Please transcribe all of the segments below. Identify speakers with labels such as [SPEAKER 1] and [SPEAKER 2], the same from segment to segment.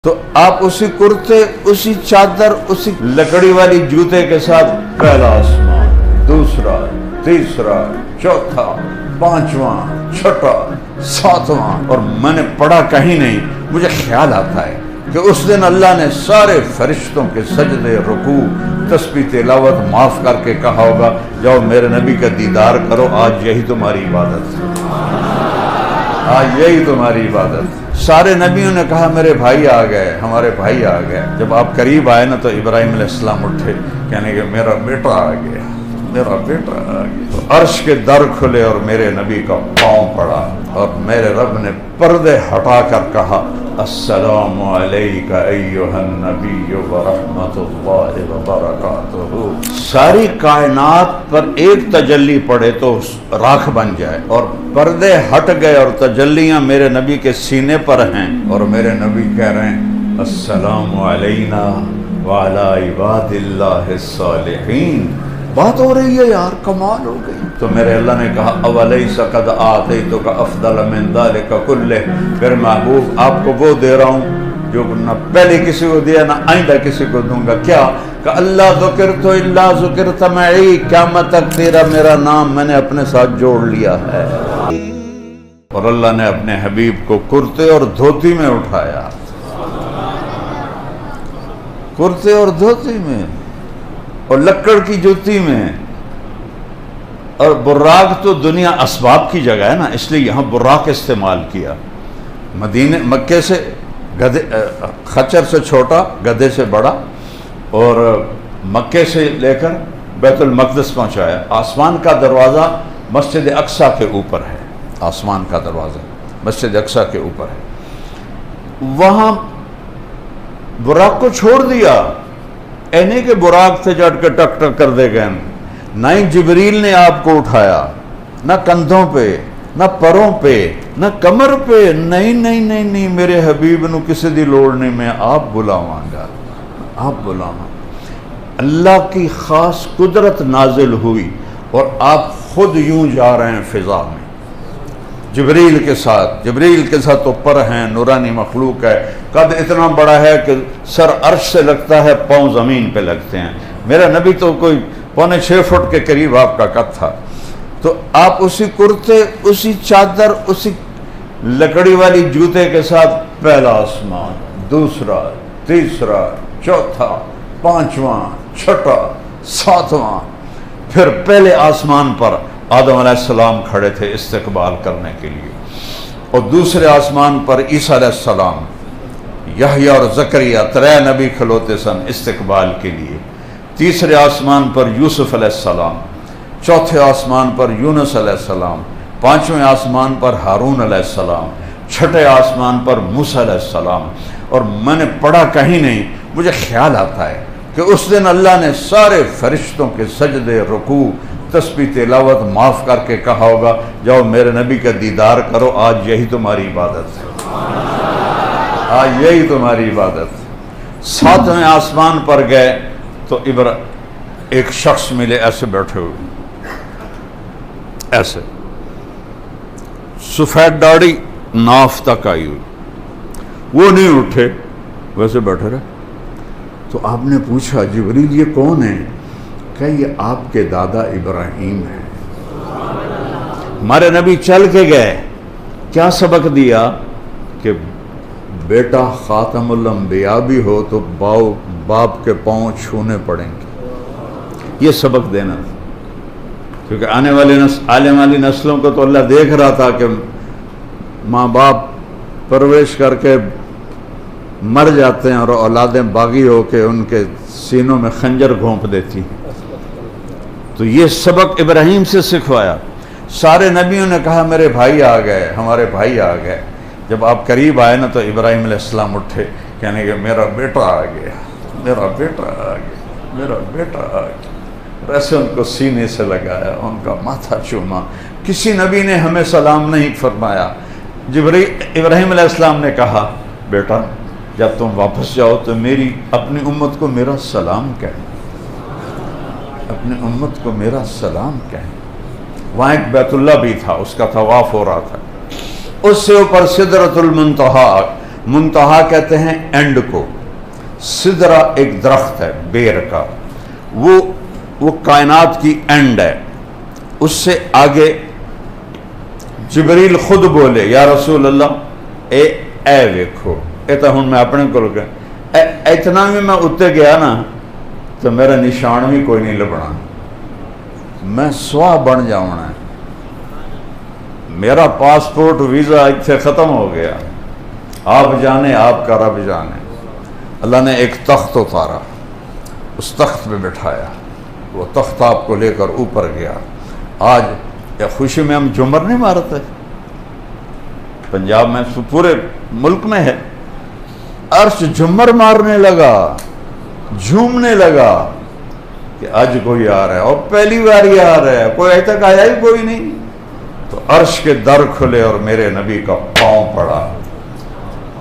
[SPEAKER 1] تو آپ اسی کرتے، اسی چادر، اسی لکڑی والی جوتے کے ساتھ پہلا آسمان، دوسرا، تیسرا، چوتھا، پانچواں، چھٹا، ساتواں، اور میں نے پڑھا کہیں نہیں، مجھے خیال آتا ہے کہ اس دن اللہ نے سارے فرشتوں کے سجدے، رکوع، تسبیح، تلاوت معاف کر کے کہا ہوگا جاؤ میرے نبی کا دیدار کرو، آج یہی تمہاری عبادت ہے، آج یہی تمہاری عبادت ہے۔ سارے نبیوں نے کہا میرے بھائی آ گئے، ہمارے بھائی آ گئے۔ جب آپ قریب آئے نا تو ابراہیم علیہ السلام اٹھے، کہنے کہ میرا بیٹا آ گیا، میرا بیٹا آ گیا۔ تو عرش کے در کھلے اور میرے نبی کا پاؤں پڑا، اور میرے رب نے پردے ہٹا کر کہا السلام علیک ایھا النبی ورحمۃ اللہ وبرکاتہ۔ ساری کائنات پر ایک تجلی پڑے تو راکھ بن جائے، اور پردے ہٹ گئے اور تجلیاں میرے نبی کے سینے پر ہیں، اور میرے نبی کہہ رہے ہیں السلام علینا وعلی عباد اللہ الصالحین۔ بات ہو رہی ہے یار، کمال ہو گئی۔ تو میرے اللہ نے کہا اولیس قد آتیتک افضل من ذلک کلہ، پھر محبوب آپ کو وہ دے رہا ہوں جو نہ پہلے کسی کو دیا نہ آئندہ کسی کو دوں گا۔ کیا کہ اللہ ذکرت الا ذکرت معی، قیامت تک تیرا میرا نام میں نے اپنے ساتھ جوڑ لیا ہے۔ اور اللہ نے اپنے حبیب کو کرتے اور دھوتی میں اٹھایا، کرتے اور دھوتی میں، اور لکڑ کی جوتی میں۔ اور براق تو دنیا اسباب کی جگہ ہے نا، اس لیے یہاں براق استعمال کیا۔ مکے سے گدھے، خچر سے چھوٹا، گدھے سے بڑا، اور مکے سے لے کر بیت المقدس پہنچایا۔ آسمان کا دروازہ مسجد اقصیٰ کے اوپر ہے، آسمان کا دروازہ مسجد اقصیٰ کے اوپر ہے۔ وہاں براق کو چھوڑ دیا، نہیں کہ براق سے چڑھ کے ٹک ٹک کر دے گئے، نہ ہی جبریل نے آپ کو اٹھایا، نہ کندھوں پہ، نہ پروں پہ، نہ کمر پہ، نہیں، میرے حبیب نو کسی دی لوڑ نہیں، میں آپ بلاواں گا، آپ بلاواں۔ اللہ کی خاص قدرت نازل ہوئی، اور آپ خود یوں جا رہے ہیں فضا میں جبریل کے ساتھ اوپر ہیں، نورانی مخلوق ہے، قد اتنا بڑا ہے کہ سر عرش سے لگتا ہے، پاؤں زمین پہ لگتے ہیں۔ میرا نبی تو کوئی 6.25 فٹ کے قریب آپ کا قد تھا۔ تو آپ اسی کرتے، اسی چادر، اسی لکڑی والی جوتے کے ساتھ پہلا آسمان، دوسرا، تیسرا، چوتھا، پانچواں، چھٹا، ساتواں، پھر پہلے آسمان پر آدم علیہ السلام کھڑے تھے استقبال کرنے کے لیے، اور دوسرے آسمان پر عیسیٰ علیہ السلام، یحییٰ اور زکریا، 3 نبی کھلوتے سن استقبال کے لیے۔ تیسرے آسمان پر یوسف علیہ السلام، چوتھے آسمان پر یونس علیہ السلام، پانچویں آسمان پر ہارون علیہ السلام، چھٹے آسمان پر موسیٰ علیہ السلام۔ اور میں نے پڑھا کہیں نہیں، مجھے خیال آتا ہے کہ اس دن اللہ نے سارے فرشتوں کے سجدے، رکوع، تسبیح، تلاوت معاف کر کے کہا ہوگا جاؤ میرے نبی کا دیدار کرو، آج یہی تمہاری عبادت ہے، آج یہی تمہاری عبادت ہے۔ 7ویں آسمان پر گئے تو ایک شخص ملے، ایسے بیٹھے ہوئے، ایسے سفید داڑھی ناف تک آئی ہوئی، وہ نہیں اٹھے، ویسے بیٹھے رہے۔ تو آپ نے پوچھا جبریل یہ کون ہے؟ کہ یہ آپ کے دادا ابراہیم ہیں۔ ہمارے نبی چل کے گئے، کیا سبق دیا؟ کہ بیٹا خاتم الانبیاء بھی ہو تو باپ کے پاؤں چھونے پڑیں گے، یہ سبق دینا، کیونکہ آنے والی نسلوں کو تو اللہ دیکھ رہا تھا کہ ماں باپ پرورش کر کے مر جاتے ہیں اور اولادیں باغی ہو کے ان کے سینوں میں خنجر گھونپ دیتی، تو یہ سبق ابراہیم سے سکھوایا۔ سارے نبیوں نے کہا میرے بھائی آ گئے، ہمارے بھائی آ گئے۔ جب آپ قریب آئے نا تو ابراہیم علیہ السلام اٹھے، کہنے کہ میرا بیٹا آ گیا، میرا بیٹا آ گیا، میرا بیٹا آ گیا۔ ایسے ان کو سینے سے لگایا، ان کا ماتھا چوما۔ کسی نبی نے ہمیں سلام نہیں فرمایا۔ ابراہیم علیہ السلام نے کہا بیٹا جب تم واپس جاؤ تو میری اپنی امت کو میرا سلام کہنا، اپنی امت کو میرا سلام کہنا۔ وہاں ایک بیت اللہ بھی تھا، اس کا طواف ہو رہا تھا، اس سے اوپر سدرۃ المنتہا، منتہا کہتے ہیں اینڈ کو. سدرہ ایک درخت ہے بیر کا، وہ کائنات کی اینڈ ہے. اس سے آگے جبریل خود بولے یا رسول اللہ اے ویکھو، اے تو ہوں میں اپنے کو اتنا بھی میں اتنے گیا نا تو میرا نشان بھی کوئی نہیں لبنا، میں سواہ بن جاؤنا ہے، میرا پاسپورٹ ویزا اتنے ختم ہو گیا. آپ جانے آپ کا رب جانے. اللہ نے ایک تخت اتارا، اس تخت پہ بٹھایا، وہ تخت آپ کو لے کر اوپر گیا. آج یا خوشی میں ہم جھومر نہیں مارتے، پنجاب میں پورے ملک میں ہے، عرش جھومر مارنے لگا، جھومنے لگا کہ آج کوئی آ رہا ہے، اور پہلی بار ہی آ رہا ہے، کوئی اج تک آیا ہی کوئی نہیں. تو عرش کے در کھلے اور میرے نبی کا پاؤں پڑا،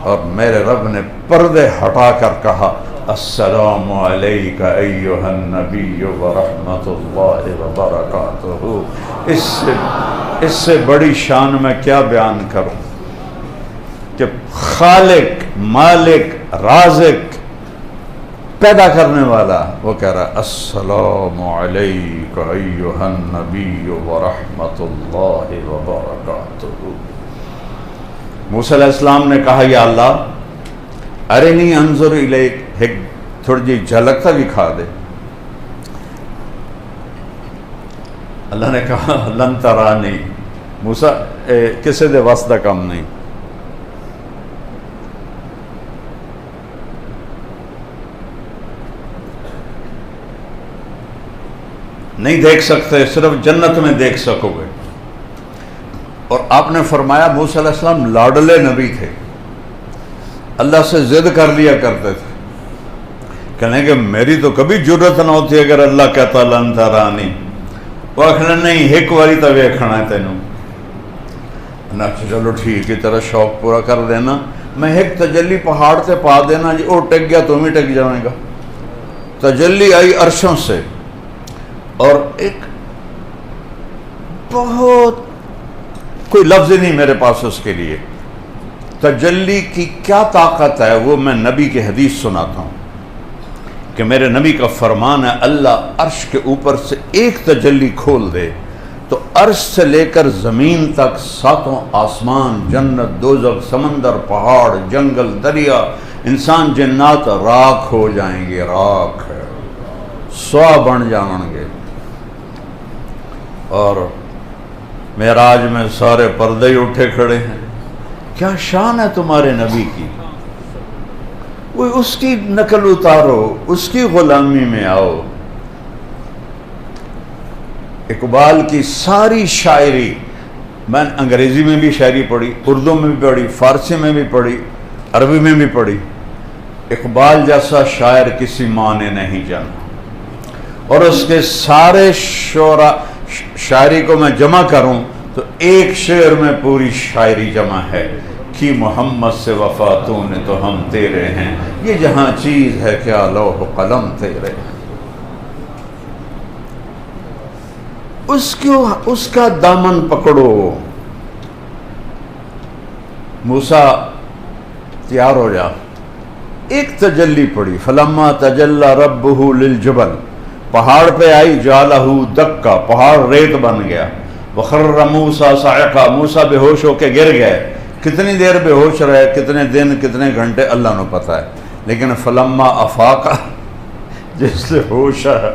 [SPEAKER 1] اور میرے رب نے پردے ہٹا کر کہا السلام علیک ایھا النبی ورحمۃ اللہ وبرکاتہ. اس سے بڑی شان میں کیا بیان کروں کہ خالق، مالک، رازق، پیدا کرنے والا وہ کہہ رہا السلام علیک ایھا النبی ورحمۃ اللہ وبرکاتہ. موسیٰ علیہ السلام نے کہا یا اللہ ارنی انظر الیک، ایک تھوڑی جی جھلک تک دکھا دے. اللہ نے کہا لن ترانی. موسیٰ کسے دے واسطہ کم نہیں، نہیں دیکھ سکتے، صرف جنت میں دیکھ سکو گے. اور آپ نے فرمایا موسیٰ علیہ السلام لاڈلے نبی تھے، اللہ سے ضد کر لیا کرتے تھے، کہنے کہ میری تو کبھی جرت نہ ہوتی اگر اللہ کہتا لن ترانی. وہ آخر نہیں ایک واری تو ویکھنا ہے تینوں. چلو ٹھیک ہے، تیرا شوق پورا کر دینا، میں ایک تجلی پہاڑ سے پا دینا جی، وہ ٹک گیا تم ہی ٹک جائے گا. تجلی آئی عرشوں سے، اور ایک بہت کوئی لفظ نہیں میرے پاس اس کے لیے، تجلی کی کیا طاقت ہے وہ میں نبی کی حدیث سناتا ہوں کہ میرے نبی کا فرمان ہے اللہ عرش کے اوپر سے ایک تجلی کھول دے تو عرش سے لے کر زمین تک ساتوں آسمان، جنت، دوزخ، سمندر، پہاڑ، جنگل، دریا، انسان، جنات راکھ ہو جائیں گے. راکھ ہے، سوا بن جائیں گے. اور معراج میں سارے پردے ہی اٹھے کھڑے ہیں. کیا شان ہے تمہارے نبی کی، وہ اس کی نقل اتارو، اس کی غلامی میں آؤ. اقبال کی ساری شاعری، میں انگریزی میں بھی شاعری پڑھی، اردو میں بھی پڑھی، فارسی میں بھی پڑھی، عربی میں بھی پڑھی. اقبال جیسا شاعر کسی ماں نے نہیں جانا. اور اس کے سارے شاعری کو میں جمع کروں تو ایک شعر میں پوری شاعری جمع ہے کہ محمد سے وفا تو نے تو ہم تیرے ہیں، یہ جہاں چیز ہے کیا لوح قلم تیرے ہیں. اس کا دامن پکڑو. موسیٰ تیار ہو جا. ایک تجلی پڑی، فلما تجلی ربہ للجبل، پہاڑ پہ آئی، جعلہ دکا، پہاڑ ریت بن گیا. وخر موسیٰ صعقا، موسیٰ بے ہوش ہو کے گر گئے. کتنی دیر بے ہوش رہے، کتنے دن، کتنے گھنٹے اللہ نے پتہ ہے، لیکن فلما افاقا، جس سے ہوش ہے،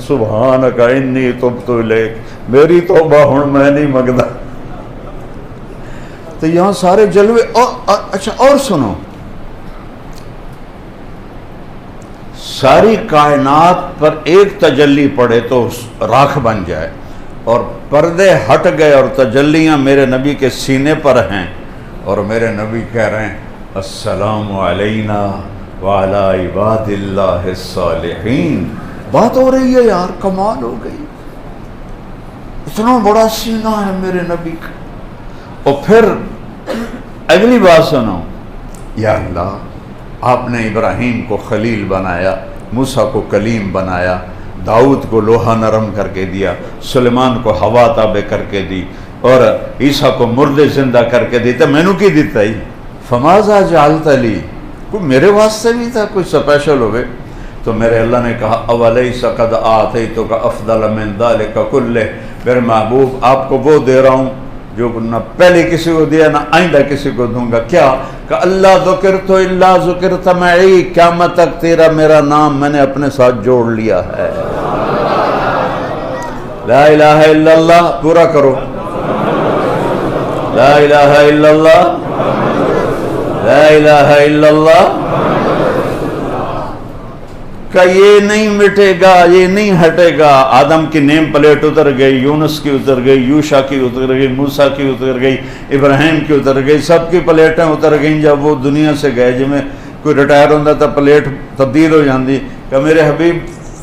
[SPEAKER 1] سبحانک انی تبت الیک، میری توبہ ہن میں نہیں مگدا. تو یہاں سارے جلوے. اچھا اور سنو، ساری کائنات پر ایک تجلی پڑے تو راکھ بن جائے، اور پردے ہٹ گئے اور تجلیاں میرے نبی کے سینے پر ہیں، اور میرے نبی کہہ رہے ہیں السلام علینا وعلی عباد اللہ الصالحین. بات ہو رہی ہے یار، کمال ہو گئی، اتنا بڑا سینہ ہے میرے نبی کا. اور پھر اگلی بات سنو، یا اللہ آپ نے ابراہیم کو خلیل بنایا، موسیٰ کو کلیم بنایا، داؤد کو لوہا نرم کر کے دیا، سلیمان کو ہوا تابع کر کے دی، اور عیسیٰ کو مردے زندہ کر کے دی. تو مینو کی دیتا ہی فماذا جعلت لی، کوئی میرے واسطے بھی تھا، کوئی اسپیشل ہوئے؟ تو میرے اللہ نے کہا اولیس قد آتیتک افضل من ذلک کلہ، میرے محبوب آپ کو وہ دے رہا ہوں جو نہ پہلے کسی کو دیا نہ آئندہ کسی کو دوں گا۔ کیا کہ اللہ ذکرت الا ذکرت معی، قیامت تک تیرا میرا نام میں نے اپنے ساتھ جوڑ لیا ہے۔ لا الہ الا اللہ پورا کرو، لا الہ الا اللہ، لا الہ الا اللہ کا یہ نہیں مٹے گا، یہ نہیں ہٹے گا۔ آدم کی نیم پلیٹ اتر گئی، یونس کی اتر گئی، یوشا کی اتر گئی، موسیٰ کی اتر گئی، ابراہیم کی اتر گئی، سب کی پلیٹیں اتر گئیں جب وہ دنیا سے گئے۔ جی میں کوئی ریٹائر ہوتا تھا پلیٹ تبدیل ہو جاندی کہ میرے حبیب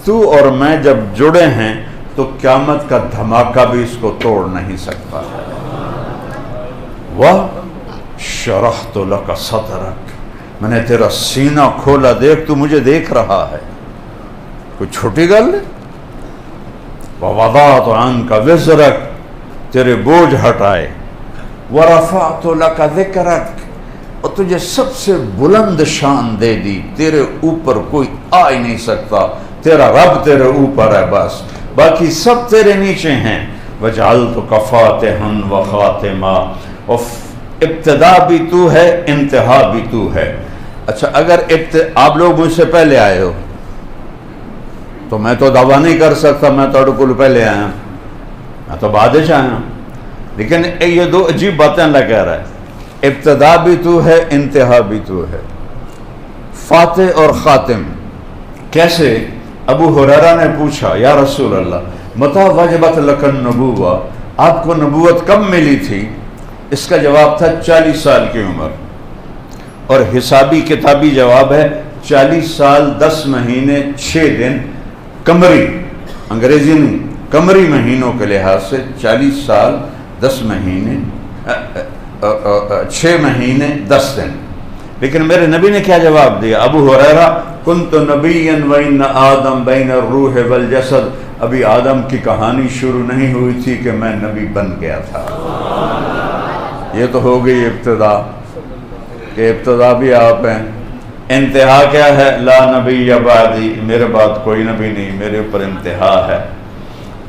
[SPEAKER 1] تو اور میں جب جڑے ہیں تو قیامت کا دھماکہ بھی اس کو توڑ نہیں سکتا ہے۔ وَشَرَحْتُ لَكَ صَدْرَكَ، میں نے تیرا سینہ کھولا، دیکھ تو مجھے دیکھ رہا ہے، کوئی چھوٹی گل ہے۔ وَوَضَعْتُ عَنْكَ وِزْرَكَ، تیرے بوجھ ہٹائے۔ وَرَفَعْتُ لَكَ ذِكْرَكَ، اور تجھے سب سے بلند شان دے دی، تیرے اوپر کوئی آ ہی نہیں سکتا، تیرا رب تیرے اوپر ہے، بس باقی سب تیرے نیچے ہیں۔ وَجَعَلْتُكَ فَاتِحًا وَخَاتِمًا، ابتدا بھی تو ہے، انتہا بھی تو ہے۔ اچھا اگر آپ لوگ مجھ سے پہلے آئے ہو تو میں تو دعویٰ نہیں کر سکتا میں تو کو پہلے آیا، میں تو بعد سے آیا، لیکن یہ دو عجیب باتیں اللہ کہہ رہا ہے، ابتدا بھی تو ہے، انتہا بھی تو ہے۔ فاتح اور خاتم کیسے؟ ابو ہریرہ نے پوچھا یا رسول اللہ متى وجبت لک النبوہ، آپ کو نبوت کب ملی تھی؟ اس کا جواب تھا 40 سال کی عمر، اور حسابی کتابی جواب ہے 40 سال 10 مہینے 6 دن قمری، انگریزی نہیں، قمری مہینوں کے لحاظ سے 40 سال 10 مہینے 6 مہینے 10 دن۔ لیکن میرے نبی نے کیا جواب دیا؟ ابو ہریرہ کنت نبیا وان آدم بین الروح والجسد، ابھی آدم کی کہانی شروع نہیں ہوئی تھی کہ میں نبی بن گیا تھا۔ یہ تو ہو گئی ابتدا، کہ ابتدا بھی آپ ہیں، انتہا کیا ہے؟ لا نبی بعدی، میرے بعد کوئی نبی نہیں، میرے اوپر انتہا ہے۔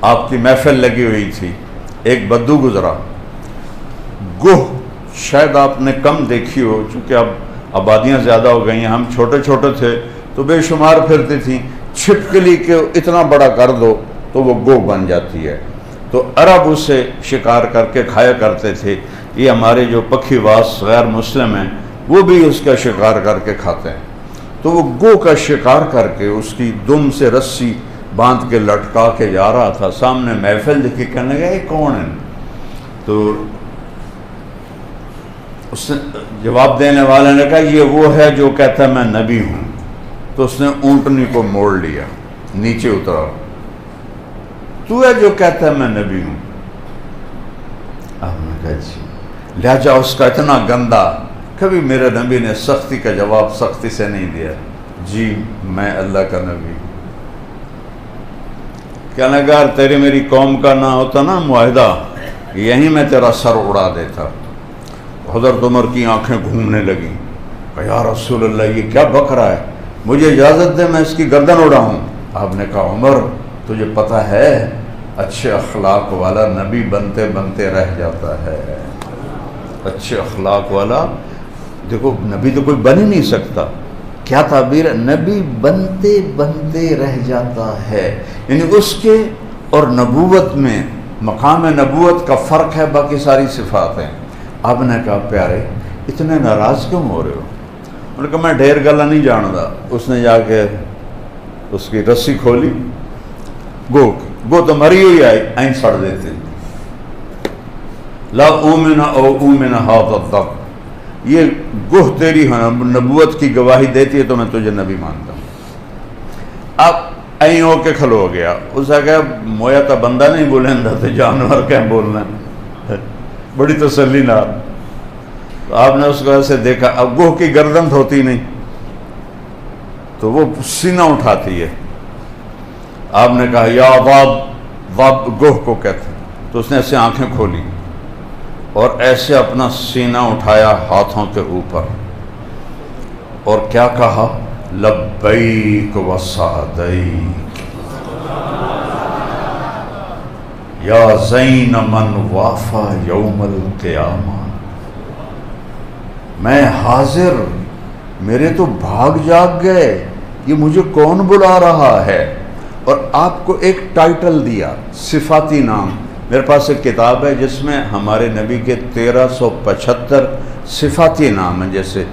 [SPEAKER 1] آپ کی محفل لگی ہوئی تھی، ایک بدو گزرا، گوہ شاید آپ نے کم دیکھی ہو، چونکہ اب آبادیاں زیادہ ہو گئی ہیں، ہم چھوٹے چھوٹے تھے تو بے شمار پھرتی تھیں، چھپکلی کے اتنا بڑا کر دو تو وہ گوہ بن جاتی ہے، تو عرب اسے شکار کر کے کھایا کرتے تھے۔ یہ ہمارے جو پکھی واس غیر مسلم ہیں وہ بھی اس کا شکار کر کے کھاتے ہیں۔ تو وہ گو کا شکار کر کے اس کی دم سے رسی باندھ کے لٹکا کے جا رہا تھا، سامنے محفل دیکھی، کہنے لگا یہ کون ہے؟ تو اس نے جواب دینے والے نے کہا یہ وہ ہے جو کہتا ہے میں نبی ہوں۔ تو اس نے اونٹنی کو موڑ لیا، نیچے اترا، تو ہے جو کہتا ہے میں نبی ہوں؟ آپ نے کہا جی، لہجہ اس کا اتنا گندا، کبھی میرے نبی نے سختی کا جواب سختی سے نہیں دیا، جی میں اللہ کا نبی ہوں۔ کہنے لگا تیری میری قوم کا نہ ہوتا نا معاہدہ، یہیں میں تیرا سر اڑا دیتا۔ حضرت عمر کی آنکھیں گھومنے لگیں، کہ یا رسول اللہ یہ کیا بک رہا ہے، مجھے اجازت دے میں اس کی گردن اڑاؤں۔ آپ نے کہا عمر تجھے پتہ ہے اچھے اخلاق والا نبی بنتے بنتے رہ جاتا ہے، اچھے اخلاق والا، دیکھو نبی تو کوئی بن ہی نہیں سکتا، کیا تعبیر ہے، نبی بنتے بنتے رہ جاتا ہے، یعنی اس کے اور نبوت میں مقام نبوت کا فرق ہے، باقی ساری صفات ہیں۔ آپ نے کہا پیارے اتنے ناراض کیوں ہو رہے ہو؟ انہوں نے کہا میں ڈھیر گلا نہیں جانتا۔ اس نے جا کے اس کی رسی کھولی، گو تو مری ہوئی آئی، این سڑ دیتے، لا اومن او اومن هذا الضب، یہ گوہ تیری نبوت کی گواہی دیتی ہے تو میں تجھے نبی مانتا ہوں۔ اب این ہو کے کھلو ہو گیا، اس نے کہا مویا تا بندہ نہیں بولیں تو جانور کہیں بولنا ہے، بڑی تسلی نہ۔ تو آپ نے اس کو ایسے دیکھا، اب گوہ کی گردن ہوتی نہیں تو وہ سینہ اٹھاتی ہے۔ آپ نے کہا یا واب، واب گوہ کو کہتے ہیں، تو اس نے ایسے آنکھیں کھولی، اور ایسے اپنا سینہ اٹھایا ہاتھوں کے اوپر اور کیا کہا؟ لبیک و سعدیک یا زین من وافا یوم القیامہ، میں حاضر، میرے تو بھاگ جاگ گئے، یہ مجھے کون بلا رہا ہے؟ اور آپ کو ایک ٹائٹل دیا، صفاتی نام۔ میرے پاس ایک کتاب ہے جس میں ہمارے نبی کے 1375 صفاتی نام ہیں، جیسے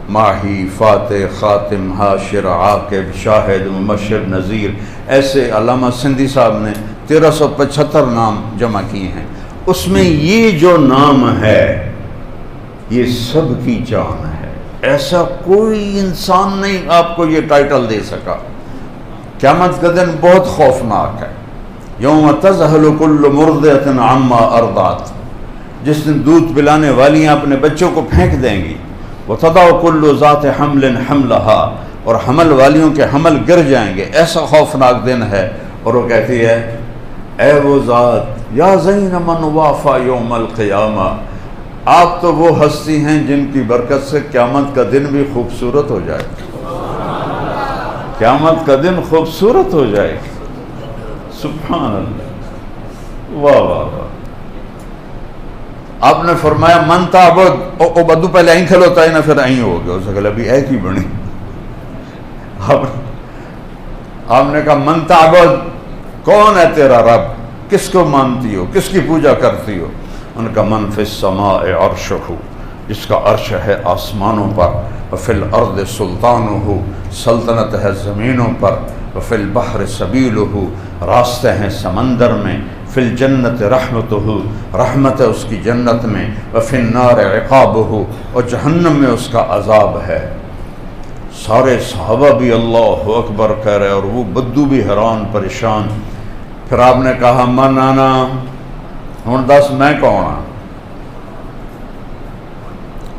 [SPEAKER 1] ماہی، فاتح، خاتم، حاشر، عاقب، شاہد، مبشر، نذیر، ایسے علامہ سندھی صاحب نے 1375 نام جمع کیے ہیں۔ اس میں یہ جو نام ہے یہ سب کی جان ہے، ایسا کوئی انسان نہیں آپ کو یہ ٹائٹل دے سکا۔ قیامت کا دن بہت خوفناک ہے، یوم تذہل کل مرضعۃ عما ارضعت، جس دن دودھ پلانے والیاں اپنے بچوں کو پھینک دیں گی، وتضع کل ذات حمل حملها، اور حمل والیوں کے حمل گر جائیں گے، ایسا خوفناک دن ہے۔ اور وہ کہتی ہے اے وہ ذات یا زین من وافا یوم القیامہ، آپ تو وہ ہستی ہیں جن کی برکت سے قیامت کا دن بھی خوبصورت ہو جائے، قیامت کا دن خوبصورت ہو جائے۔ سبحان اللہ، واہ واہ واہ۔ آپ نے فرمایا من تعبد، او بدو پہلے این کھلوتا ہے نا، پھر این ہو گیا، اسے کہا ابھی ایک ہی بنی۔ آپ نے کہا من تعبد، کون ہے تیرا رب، کس کو مانتی ہو، کس کی پوجا کرتی ہو؟ ان کا من فی السماء عرشہ، جس کا عرش ہے آسمانوں پر، وفی الارض سلطانہ، سلطنت ہے زمینوں پر، وفی البحر سبیلہ، راستے ہیں سمندر میں، فی الجنت رحمتہ، رحمت ہے اس کی جنت میں، وفی النار عقابہ، اور جہنم میں اس کا عذاب ہے۔ سارے صحابہ بھی اللہ اکبر کہہ رہے اور وہ بدو بھی حیران پریشان۔ پھر آپ نے کہا من آنا، ہوں دس میں کون ہاں؟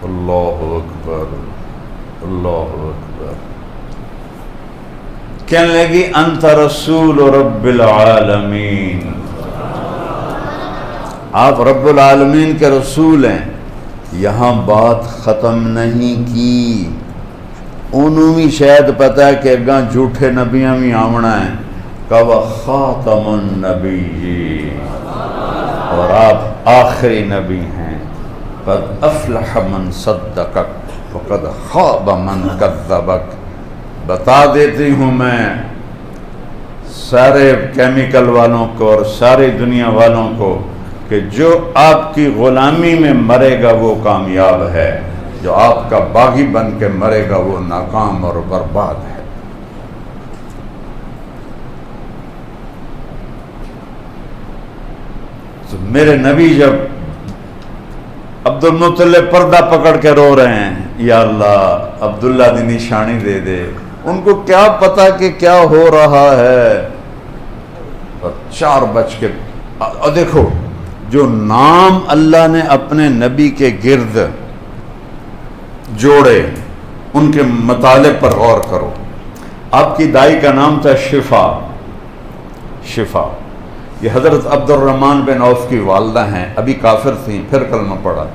[SPEAKER 1] اللہ اکبر، اللہ اکبر۔ کہنے لگی انت رسول رب العالمین، آپ رب العالمین کے رسول ہیں۔ یہاں بات ختم نہیں کی، انہوں بھی شاید پتہ ہے کہ اگاں جھوٹے نبیاں بھی آمنا ہے، کہ خاتم النبی، اور آپ آخری نبی ہیں۔ قد افلح من صدقک وقد خاب من کذبک۔ بتا دیتی ہوں میں سارے کیمیکل والوں کو اور ساری دنیا والوں کو کہ جو آپ کی غلامی میں مرے گا وہ کامیاب ہے، جو آپ کا باغی بن کے مرے گا وہ ناکام اور برباد ہے۔ تو میرے نبی جب عبد المطلب پردہ پکڑ کے رو رہے ہیں، یا اللہ عبداللہ دی نشانی دے دے، ان کو کیا پتا کہ کیا ہو رہا ہے۔ اور 4 بج کے، اور دیکھو جو نام اللہ نے اپنے نبی کے گرد جوڑے ان کے مطالب پر غور کرو۔ آپ کی دائی کا نام تھا شفا، شفا، یہ حضرت عبد الرحمن بن عوف کی والدہ ہیں، ابھی کافر تھیں پھر کلمہ پڑھا۔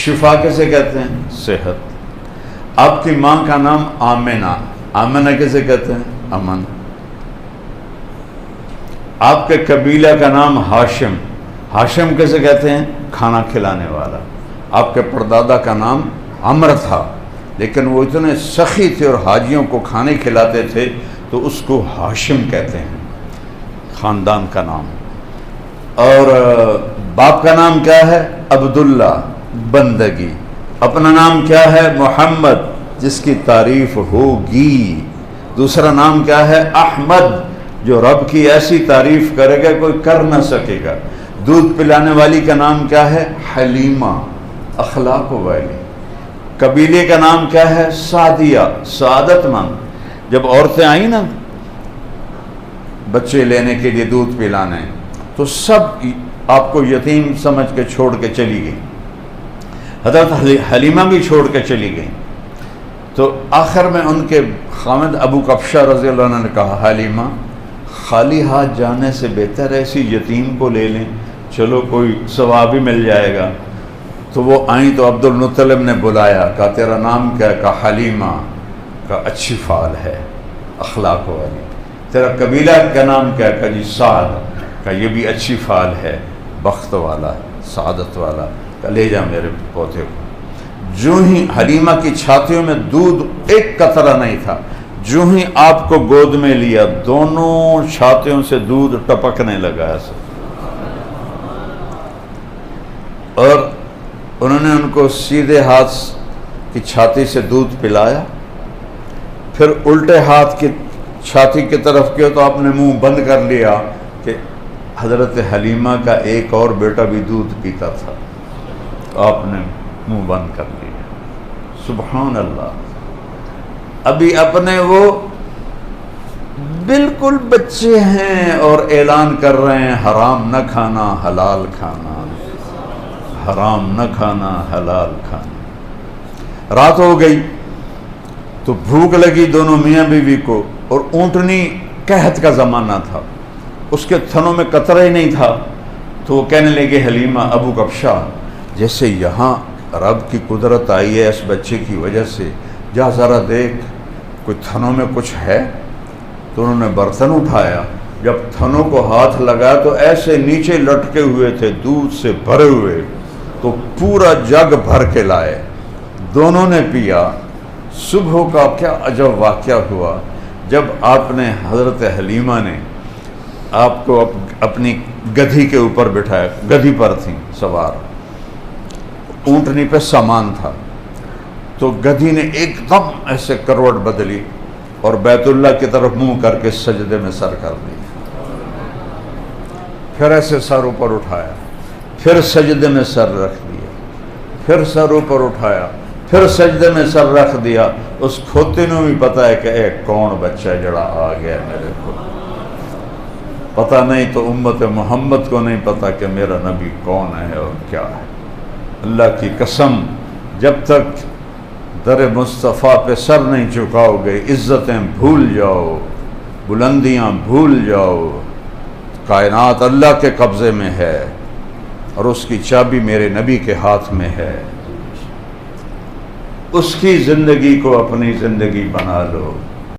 [SPEAKER 1] شفا کیسے کہتے ہیں؟ صحت۔ آپ کی ماں کا نام آمنہ، آمنہ کیسے کہتے ہیں؟ امن۔ آپ کے قبیلہ کا نام ہاشم، ہاشم کیسے کہتے ہیں؟ کھانا کھلانے والا۔ آپ کے پردادا کا نام عمر تھا، لیکن وہ اتنے سخی تھے اور حاجیوں کو کھانے کھلاتے تھے تو اس کو ہاشم کہتے ہیں، خاندان کا نام۔ اور باپ کا نام کیا ہے؟ عبداللہ، بندگی۔ اپنا نام کیا ہے؟ محمد، جس کی تعریف ہوگی۔ دوسرا نام کیا ہے؟ احمد، جو رب کی ایسی تعریف کرے گا کوئی کر نہ سکے گا۔ دودھ پلانے والی کا نام کیا ہے؟ حلیمہ، اخلاق والی۔ قبیلے کا نام کیا ہے؟ سعدیہ، سعادت مند۔ جب عورتیں آئیں نا بچے لینے کے لیے دودھ پلانے، تو سب آپ کو یتیم سمجھ کے چھوڑ کے چلی گئی۔ حضرت حلیمہ بھی چھوڑ کے چلی گئی۔ تو آخر میں ان کے خامد ابو کبشہ رضی اللہ عنہ نے کہا حلیمہ خالی ہاتھ جانے سے بہتر ہے اسی یتیم کو لے لیں، چلو کوئی ثواب ہی مل جائے گا۔ تو وہ آئیں تو عبد المطلب نے بلایا، کہا تیرا نام کیا ہے؟ کہا حلیمہ۔ کہا اچھی فعال ہے، اخلاق والی۔ تیرا قبیلہ کا نام کیا ہے؟ کہا جی سعد۔ کہا یہ بھی اچھی فعال ہے، بخت والا، سعادت والا۔ کہا لے جا میرے پوتے کو۔ جو ہی حلیمہ کی چھاتیوں میں دودھ ایک قطرہ نہیں تھا، جو ہی آپ کو گود میں لیا دونوں چھاتیوں سے دودھ ٹپکنے لگا ایسا۔ اور انہوں نے ان کو سیدھے ہاتھ کی چھاتی سے دودھ پلایا، پھر الٹے ہاتھ کی چھاتی کی طرف کیا تو آپ نے منہ بند کر لیا کہ حضرت حلیمہ کا ایک اور بیٹا بھی دودھ پیتا تھا، آپ نے منہ بند کر لیا۔ سبحان اللہ، ابھی اپنے وہ بالکل بچے ہیں اور اعلان کر رہے ہیں حرام نہ کھانا حلال کھانا، حرام نہ کھانا حلال کھانا۔ رات ہو گئی تو بھوک لگی دونوں میاں بیوی کو، اور اونٹنی قحط کا زمانہ تھا، اس کے تھنوں میں قطرہ ہی نہیں تھا۔ تو وہ کہنے لگے حلیمہ ابو کبشہ، جیسے یہاں رب کی قدرت آئی ہے اس بچے کی وجہ سے، جا ذرا دیکھ کوئی تھنوں میں کچھ ہے۔ تو انہوں نے برتن اٹھایا، جب تھنوں کو ہاتھ لگایا تو ایسے نیچے لٹکے ہوئے تھے دودھ سے بھرے ہوئے، تو پورا جگ بھر کے لائے، دونوں نے پیا۔ صبح کا کیا عجب واقعہ ہوا، جب آپ نے حضرت حلیمہ نے آپ کو اپنی گدھی کے اوپر بٹھایا، گدھی پر تھیں سوار، اونٹنی پہ سامان تھا، تو گدھی نے ایک دم ایسے کروٹ بدلی اور بیت اللہ کی طرف منہ کر کے سجدے میں سر کر دیا، پھر ایسے سر اوپر اٹھایا، پھر سجدے میں سر رکھ دیا، پھر سر اوپر اٹھایا، پھر سجدے میں سر رکھ دیا۔ اس کھوتے نے بھی پتا ہے کہ اے کون بچہ جڑا آ گیا میرے کو، پتہ نہیں تو امت محمد کو نہیں پتا کہ میرا نبی کون ہے اور کیا ہے۔ اللہ کی قسم، جب تک در مصطفیٰ پہ سر نہیں جھکاؤ گے، عزتیں بھول جاؤ، بلندیاں بھول جاؤ۔ کائنات اللہ کے قبضے میں ہے اور اس کی چابی میرے نبی کے ہاتھ میں ہے، اس کی زندگی کو اپنی زندگی بنا لو۔